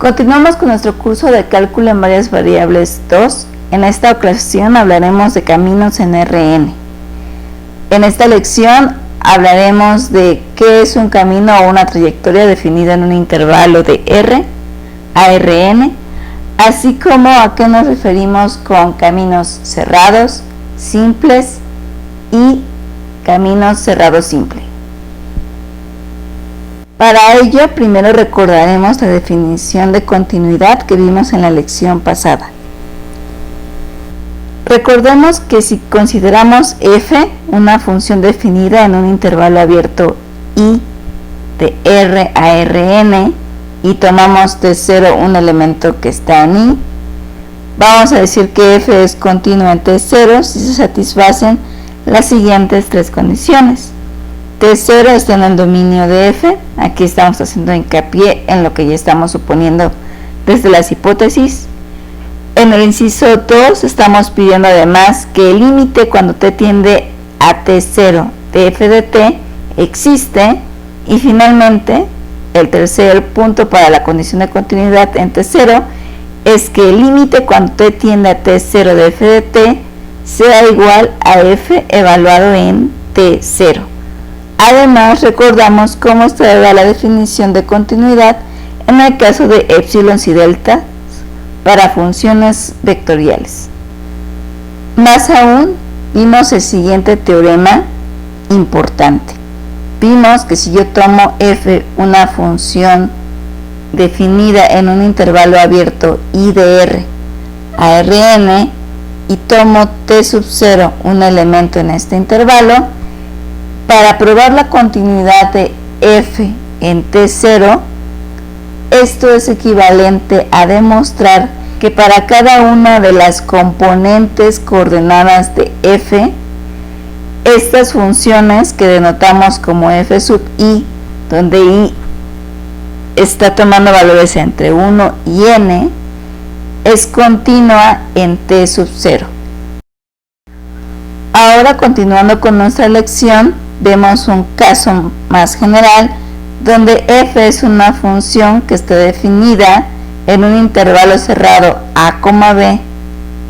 Continuamos con nuestro curso de cálculo en varias variables 2. En esta ocasión hablaremos de caminos en Rn. En esta lección hablaremos de qué es un camino o una trayectoria definida en un intervalo de R a Rn, así como a qué nos referimos con caminos cerrados, simples y caminos cerrados simples. Para ello, primero recordaremos la definición de continuidad que vimos en la lección pasada. Recordemos que si consideramos f una función definida en un intervalo abierto I de R a Rn y tomamos de 0 un elemento que está en I, vamos a decir que f es continuo en T0 si se satisfacen las siguientes tres condiciones. T0 está en el dominio de f, aquí estamos haciendo hincapié en lo que ya estamos suponiendo desde las hipótesis. En el inciso 2 estamos pidiendo además que el límite cuando t tiende a T0 de f de t existe, y finalmente el tercer punto para la condición de continuidad en T0 es que el límite cuando t tiende a T0 de f de t sea igual a f evaluado en T0. Además, recordamos cómo está la definición de continuidad en el caso de epsilon y delta para funciones vectoriales. Más aún, vimos el siguiente teorema importante. Vimos que si yo tomo f una función definida en un intervalo abierto I de R a Rn y tomo t sub 0 un elemento en este intervalo, para probar la continuidad de f en T0, esto es equivalente a demostrar que para cada una de las componentes coordenadas de f, estas funciones que denotamos como f sub i, donde i está tomando valores entre 1 y n, es continua en T sub 0. Ahora, continuando con nuestra lección, vemos un caso más general donde f es una función que está definida en un intervalo cerrado a, b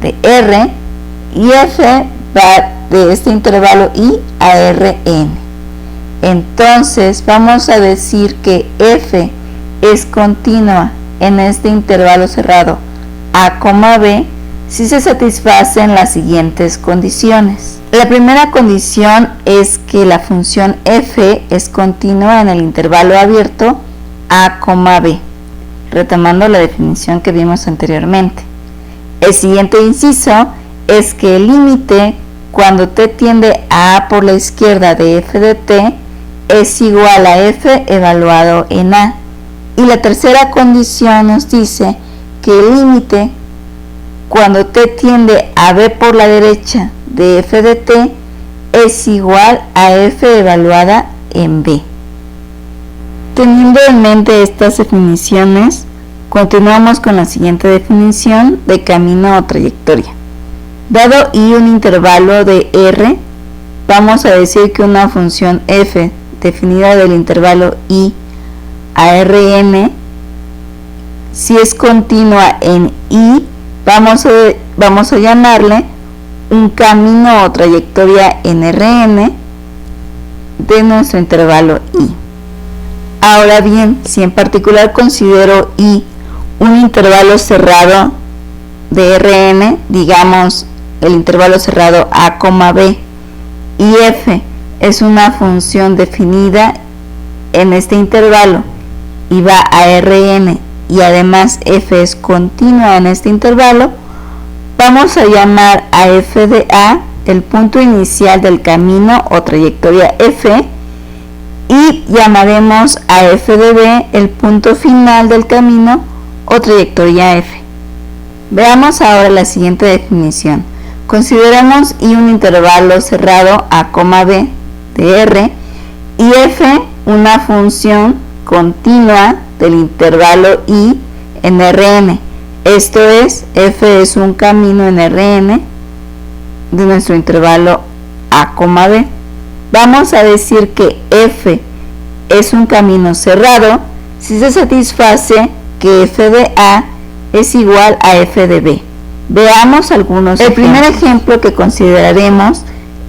de R, y f va de este intervalo I a Rn. Entonces vamos a decir que f es continua en este intervalo cerrado a, b si se satisfacen las siguientes condiciones. La primera condición es que la función f es continua en el intervalo abierto a, b, retomando la definición que vimos anteriormente. El siguiente inciso es que el límite cuando t tiende a por la izquierda de f de t es igual a f evaluado en a. Y la tercera condición nos dice que el límite cuando t tiende a b por la derecha de f de t es igual a f evaluada en b. Teniendo en mente estas definiciones, continuamos con la siguiente definición de camino o trayectoria. Dado I un intervalo de R, vamos a decir que una función f definida del intervalo I a Rn, si es continua en I, vamos a llamarle un camino o trayectoria en Rn de nuestro intervalo I. Ahora bien, si en particular considero I un intervalo cerrado de Rn, digamos el intervalo cerrado a, b, y f es una función definida en este intervalo y va a Rn, y además f es continua en este intervalo, vamos a llamar a f de a el punto inicial del camino o trayectoria f, y llamaremos a f de b el punto final del camino o trayectoria f. Veamos ahora la siguiente definición. Consideremos I un intervalo cerrado a, b de R y f una función continua del intervalo I en Rn. Esto es, f es un camino en Rn de nuestro intervalo a, b. Vamos a decir que f es un camino cerrado si se satisface que f de A es igual a f de B. Veamos algunos ejemplos. El primer ejemplo que consideraremos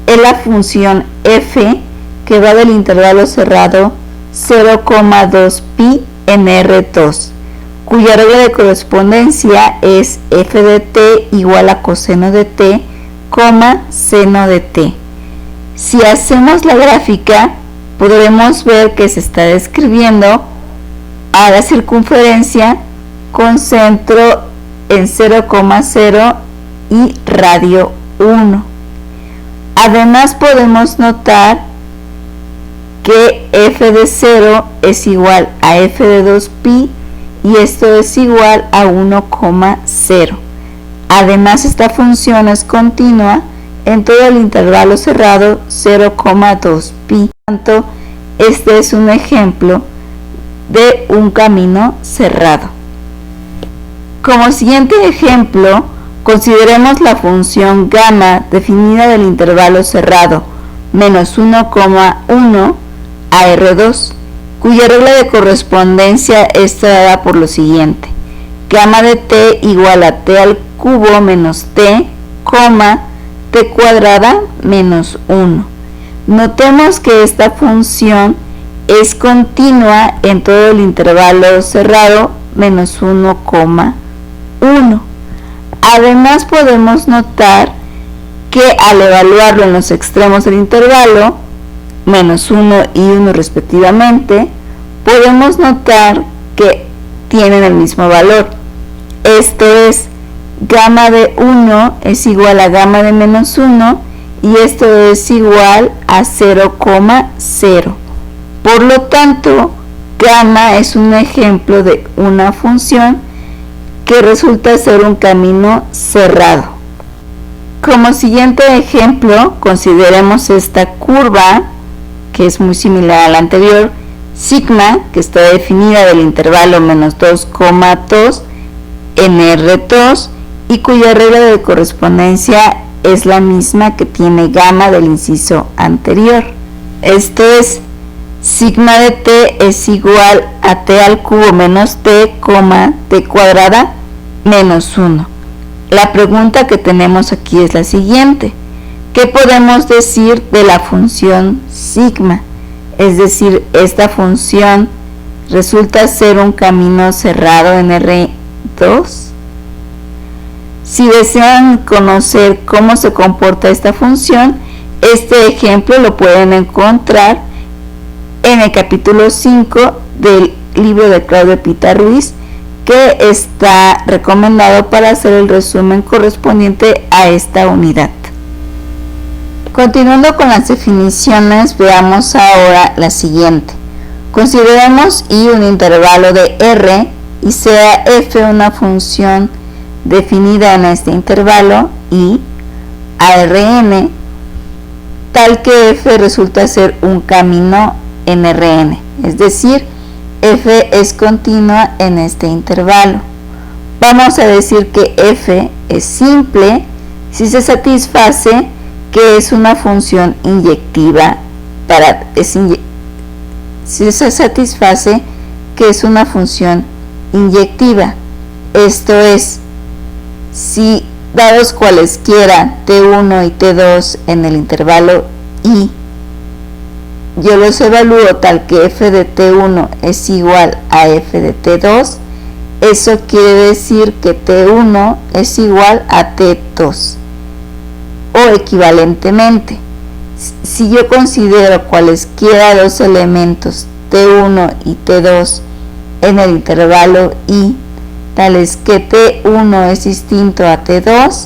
es la función f que va del intervalo cerrado 0,2 pi en R2, cuya regla de correspondencia es f de t igual a coseno de t, seno de t. Si hacemos la gráfica, podremos ver que se está describiendo a la circunferencia con centro en 0,0 y radio 1. Además podemos notar que f de 0 es igual a f de 2pi y esto es igual a 1,0. Además esta función es continua en todo el intervalo cerrado 0,2 pi. Por tanto, este es un ejemplo de un camino cerrado. Como siguiente ejemplo, consideremos la función gamma definida del intervalo cerrado menos 1,1 a R2, cuya regla de correspondencia está dada por lo siguiente: gamma de t igual a t al cubo menos t, t cuadrada menos 1. Notemos que esta función es continua en todo el intervalo cerrado menos 1,1. Además podemos notar que al evaluarlo en los extremos del intervalo, menos 1 y 1 respectivamente, podemos notar que tienen el mismo valor. Esto es, gamma de 1 es igual a gamma de menos 1 y esto es igual a 0,0. Por lo tanto, gamma es un ejemplo de una función que resulta ser un camino cerrado. Como siguiente ejemplo, consideremos esta curva, que es muy similar a la anterior, sigma, que está definida del intervalo menos 2,2 en R2 y cuya regla de correspondencia es la misma que tiene gamma del inciso anterior. Esto es, sigma de t es igual a t al cubo menos t, t cuadrada menos 1. La pregunta que tenemos aquí es la siguiente: ¿qué podemos decir de la función sigma? Es decir, esta función resulta ser un camino cerrado en R2. Si desean conocer cómo se comporta esta función, este ejemplo lo pueden encontrar en el capítulo 5 del libro de Claudio Pita Ruiz, que está recomendado para hacer el resumen correspondiente a esta unidad. Continuando con las definiciones, veamos ahora la siguiente. Consideremos I un intervalo de R y sea f una función definida en este intervalo I a Rn, tal que f resulta ser un camino en Rn, es decir, f es continua en este intervalo. Vamos a decir que f es simple si se satisface que es una función inyectiva si se satisface que es una función inyectiva. Esto es, si dados cualesquiera t1 y t2 en el intervalo I, yo los evalúo tal que f de t1 es igual a f de t2, eso quiere decir que t1 es igual a t2. O equivalentemente, si yo considero cualesquiera dos elementos t1 y t2 en el intervalo I, tales que t1 es distinto a t2,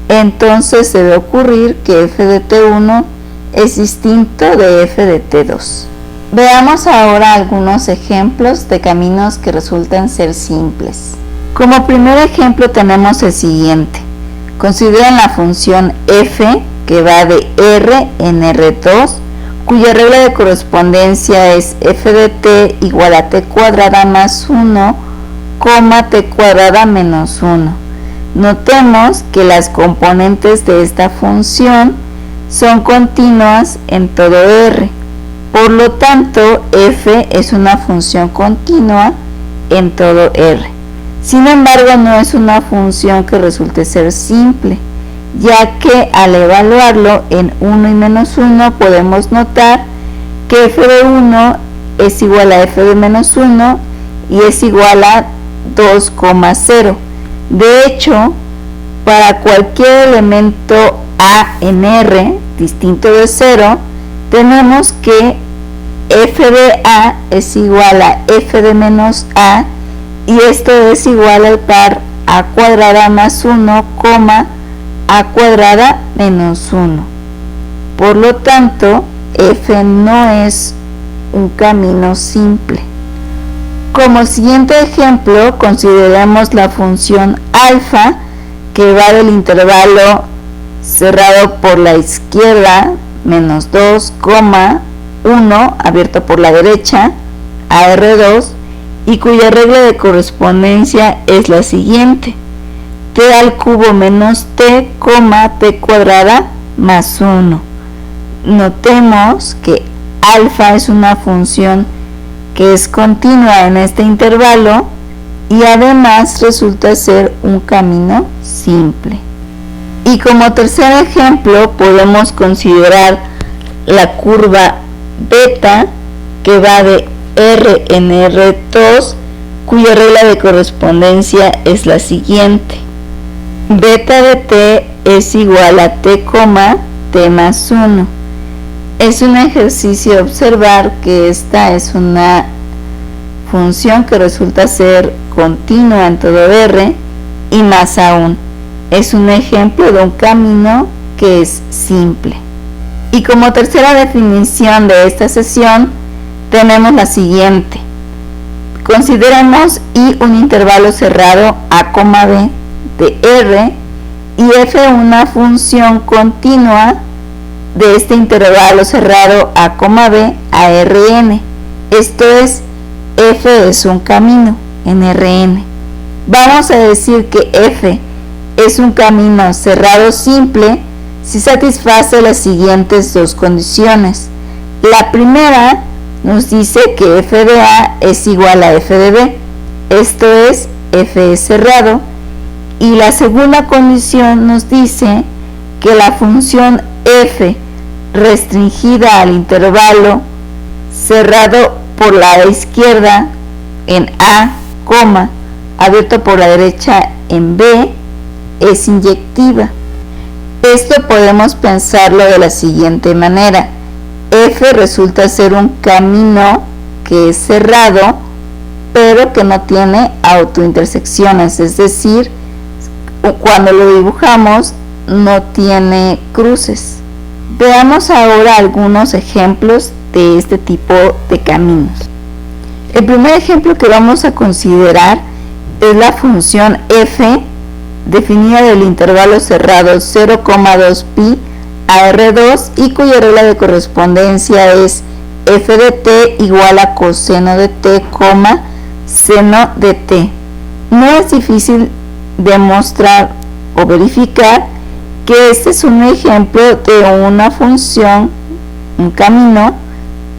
entonces debe ocurrir que f de t1 es distinto de f de t2. Veamos ahora algunos ejemplos de caminos que resultan ser simples. Como primer ejemplo tenemos el siguiente. Consideren la función f que va de R en R2, cuya regla de correspondencia es f de t igual a t cuadrada más 1, t cuadrada menos 1. Notemos que las componentes de esta función son continuas en todo R. Por lo tanto, f es una función continua en todo R. Sin embargo, no es una función que resulte ser simple, ya que al evaluarlo en 1 y menos 1 podemos notar que f de 1 es igual a f de menos 1 y es igual a 2,0. De hecho, para cualquier elemento a en R distinto de 0, tenemos que f de a es igual a f de menos a, y esto es igual al par a cuadrada más 1, a cuadrada menos 1. Por lo tanto, f no es un camino simple. Como siguiente ejemplo, consideremos la función alfa, que va del intervalo cerrado por la izquierda, menos 2, 1, abierto por la derecha, a R2, y cuya regla de correspondencia es la siguiente: t al cubo menos t, t cuadrada más 1. Notemos que alfa es una función que es continua en este intervalo y además resulta ser un camino simple. Y como tercer ejemplo podemos considerar la curva beta, que va de R en R2, cuya regla de correspondencia es la siguiente: beta de t es igual a t, t más 1. Es un ejercicio observar que esta es una función que resulta ser continua en todo R, y más aún, es un ejemplo de un camino que es simple. Y como tercera definición de esta sesión tenemos la siguiente: consideremos I un intervalo cerrado a, b de R y f una función continua de este intervalo cerrado a, b a Rn. Esto es, f es un camino en Rn. Vamos a decir que f es un camino cerrado simple si satisface las siguientes dos condiciones. La primera nos dice que f de a es igual a f de b, esto es, f es cerrado, y la segunda condición nos dice que la función f restringida al intervalo cerrado por la izquierda en a, abierto por la derecha en b, es inyectiva. Esto podemos pensarlo de la siguiente manera: f resulta ser un camino que es cerrado, pero que no tiene autointersecciones, es decir, cuando lo dibujamos no tiene cruces. Veamos ahora algunos ejemplos de este tipo de caminos. El primer ejemplo que vamos a considerar es la función f definida del intervalo cerrado 0,2 pi a R2 y cuya regla de correspondencia es f de t igual a coseno de t, seno de t. No es difícil demostrar o verificar que este es un ejemplo de una función, un camino,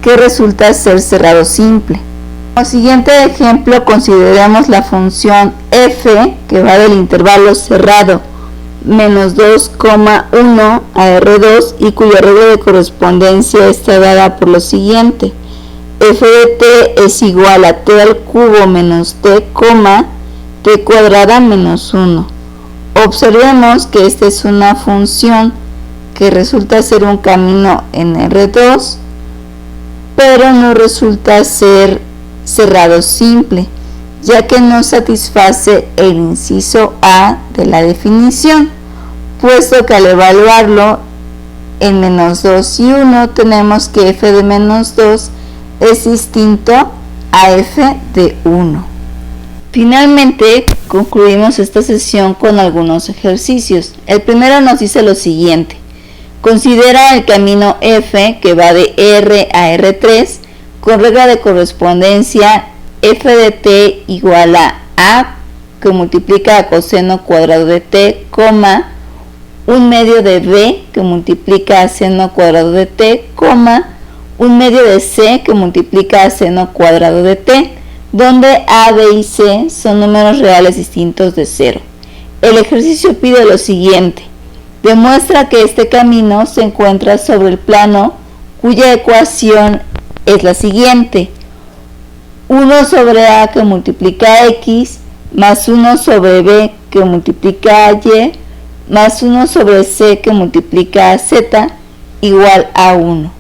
que resulta ser cerrado simple. Como siguiente ejemplo consideremos la función f, que va del intervalo cerrado menos 2,1 a R2 y cuya regla de correspondencia está dada por lo siguiente: f de t es igual a t al cubo menos t, t cuadrada menos 1. Observemos que esta es una función que resulta ser un camino en R2, pero no resulta ser cerrado simple, ya que no satisface el inciso A de la definición, puesto que al evaluarlo en menos 2 y 1 tenemos que f de menos 2 es distinto a f de 1. Finalmente, concluimos esta sesión con algunos ejercicios. El primero nos dice lo siguiente: considera el camino f que va de R a R3 con regla de correspondencia f de t igual a que multiplica a coseno cuadrado de t, 1 medio de b que multiplica a seno cuadrado de t, 1 medio de c que multiplica a seno cuadrado de t, donde a, b y c son números reales distintos de 0. El ejercicio pide lo siguiente: demuestra que este camino se encuentra sobre el plano cuya ecuación es la siguiente: 1 sobre a que multiplica a x más 1 sobre b que multiplica a y más 1 sobre c que multiplica a z igual a 1.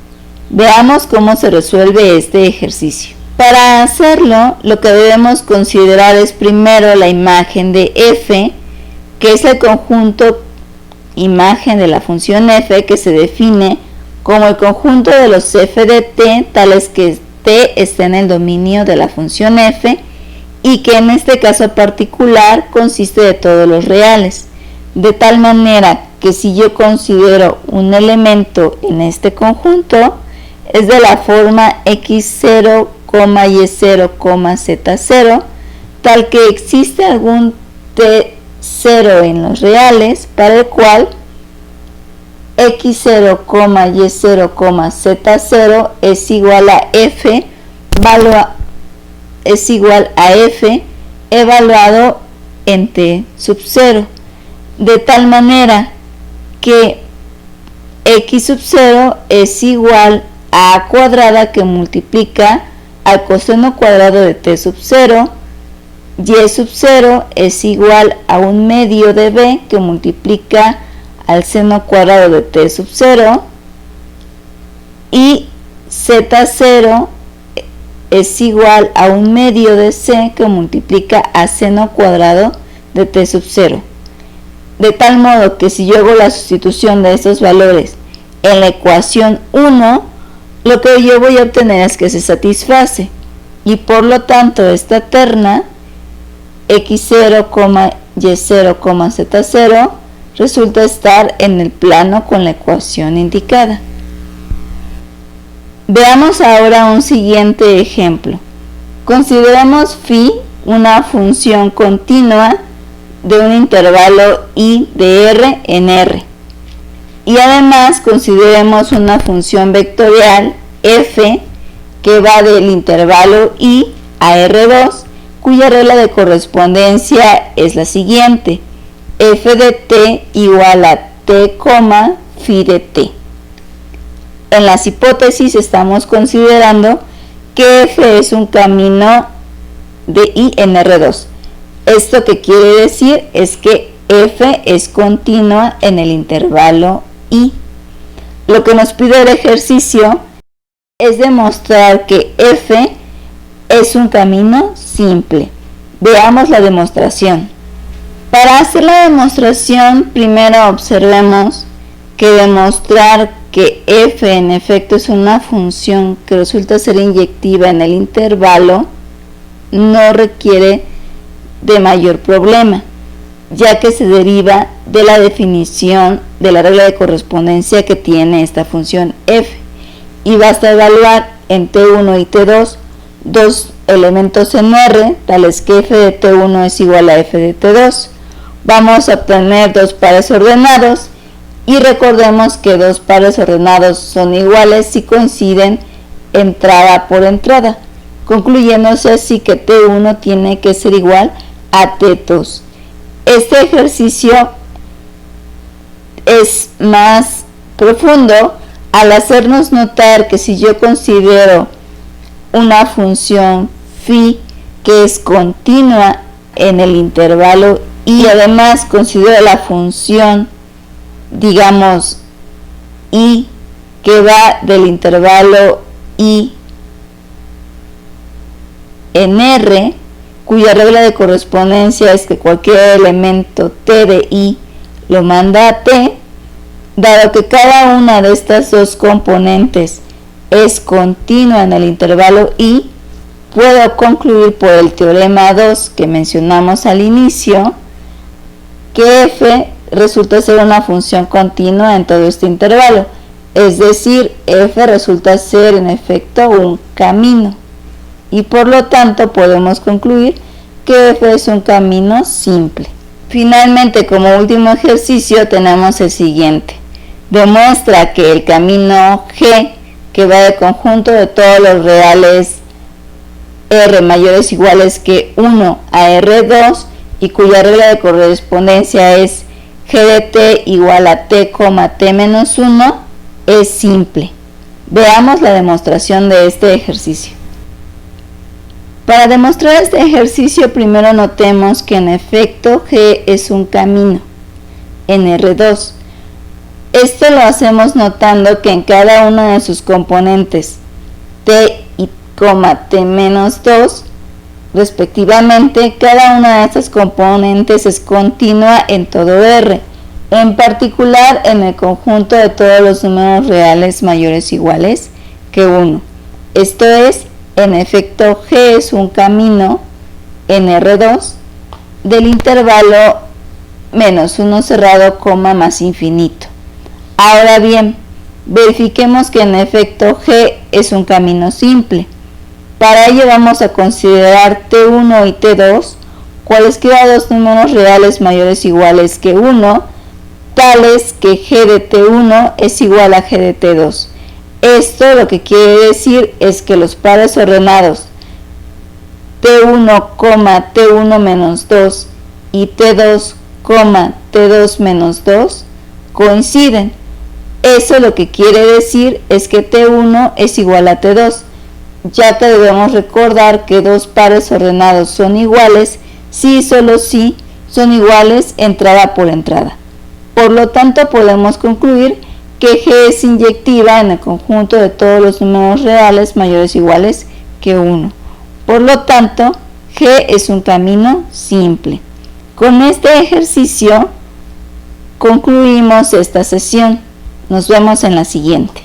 Veamos cómo se resuelve este ejercicio. Para hacerlo, lo que debemos considerar es primero la imagen de f, que es el conjunto imagen de la función f, que se define como el conjunto de los f de t, tales que t esté en el dominio de la función f, y que en este caso particular consiste de todos los reales, de tal manera que si yo considero un elemento en este conjunto, es de la forma x0, y0, z0, tal que existe algún t0 en los reales para el cual x0, y0, z0 es igual a f evaluado en t sub 0, de tal manera que x sub 0 es igual a a cuadrada que multiplica al coseno cuadrado de t sub 0, y sub 0 es igual a 1/2 de b que multiplica al seno cuadrado de t sub 0, y z0 es igual a 1/2 de c que multiplica a seno cuadrado de t sub 0. De tal modo que si yo hago la sustitución de estos valores en la ecuación 1, lo que yo voy a obtener es que se satisface, y por lo tanto esta terna x0, y0, z0 resulta estar en el plano con la ecuación indicada. Veamos ahora un siguiente ejemplo. Consideremos phi una función continua de un intervalo i de r en r. Y además consideremos una función vectorial f que va del intervalo i a r2, cuya regla de correspondencia es la siguiente: f de t igual a t, phi de t. En las hipótesis estamos considerando que f es un camino de i en r2. Esto que quiere decir es que f es continua en el intervalo i. Lo que nos pide el ejercicio es demostrar que f es un camino simple. Veamos la demostración. Para hacer la demostración, primero observemos que demostrar que f en efecto es una función que resulta ser inyectiva en el intervalo no requiere de mayor problema, ya que se deriva de la definición de la regla de correspondencia que tiene esta función f, y basta evaluar en t1 y t2 dos elementos en r, tales que f de t1 es igual a f de t2. Vamos a obtener dos pares ordenados, y recordemos que dos pares ordenados son iguales si coinciden entrada por entrada, concluyéndose así que t1 tiene que ser igual a t2. Este ejercicio es más profundo al hacernos notar que si yo considero una función phi que es continua en el intervalo y además considero la función, digamos, i que va del intervalo i en r, cuya regla de correspondencia es que cualquier elemento t de i lo manda a t, dado que cada una de estas dos componentes es continua en el intervalo i, puedo concluir por el teorema 2 que mencionamos al inicio que f resulta ser una función continua en todo este intervalo, es decir, f resulta ser en efecto un camino, y por lo tanto podemos concluir que f es un camino simple. Finalmente, como último ejercicio tenemos el siguiente: demuestra que el camino g, que va del conjunto de todos los reales R mayores o iguales que 1 a R2 y cuya regla de correspondencia es G de t igual a t, t menos 1 es simple. Veamos la demostración de este ejercicio. Para demostrar este ejercicio, primero notemos que en efecto G es un camino en R2. Esto lo hacemos notando que en cada uno de sus componentes t y t menos 2, respectivamente, cada una de estas componentes es continua en todo R, en particular en el conjunto de todos los números reales mayores o iguales que 1. Esto es, en efecto, G es un camino en R2 del intervalo menos 1 cerrado, más infinito. Ahora bien, verifiquemos que en efecto G es un camino simple. Para ello vamos a considerar T1 y T2, cualesquiera dos números reales mayores o iguales que 1, tales que G de T1 es igual a G de T2. Esto lo que quiere decir es que los pares ordenados T1, T1 menos 2 y T2, T2 menos 2 coinciden. Eso lo que quiere decir es que T1 es igual a T2, ya que debemos recordar que dos pares ordenados son iguales si y solo si son iguales entrada por entrada. Por lo tanto, podemos concluir que G es inyectiva en el conjunto de todos los números reales mayores o iguales que 1. Por lo tanto, G es un camino simple. Con este ejercicio concluimos esta sesión. Nos vemos en la siguiente.